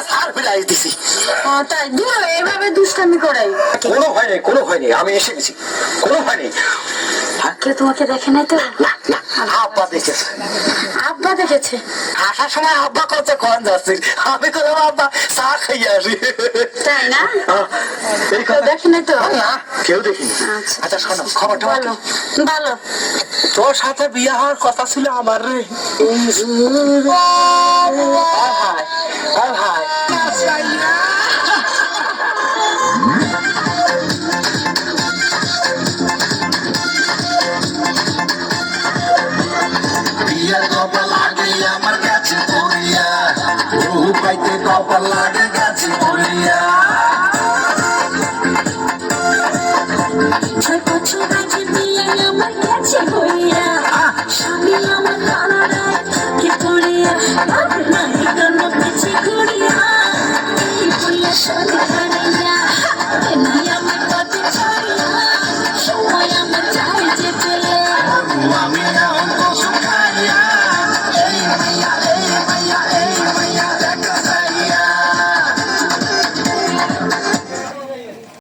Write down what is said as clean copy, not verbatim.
সার ফেলাই দিছি। তাই দুলাভাই এভাবে দুষ্টামি করাই? কোনো ভয় নেই, কোনো ভয় নেই, আমি এসে গেছি, কোনো ভয় নেই। কেউ তোমাকে দেখে নাই তো? না না, আব্বা দেখেছে। আব্বা দেখেছে? আসার সময় আব্বা কত কন যাচ্ছে, আমি তো আব্বা চা খাইয়ে আসি। তাই না? কেউ দেখে নাই তো? না, কেউ দেখিনি। আচ্ছা শোনো, খবরটা বলো। ভালো। তোর সাথে বিয়ে হওয়ার কথা ছিল আমার রে। বিয়ের কপাল লাগে আমার কাছে পড়িয়া, বহু পাইতে কপাল লাগে গাছে পড়িয়া। 6 বছর আগে বিয়ে আমার কাছে হইয়া, স্বামী আমার কানাডায় থাকে পড়িয়া, নাই কেন পিছে ঘুরিয়া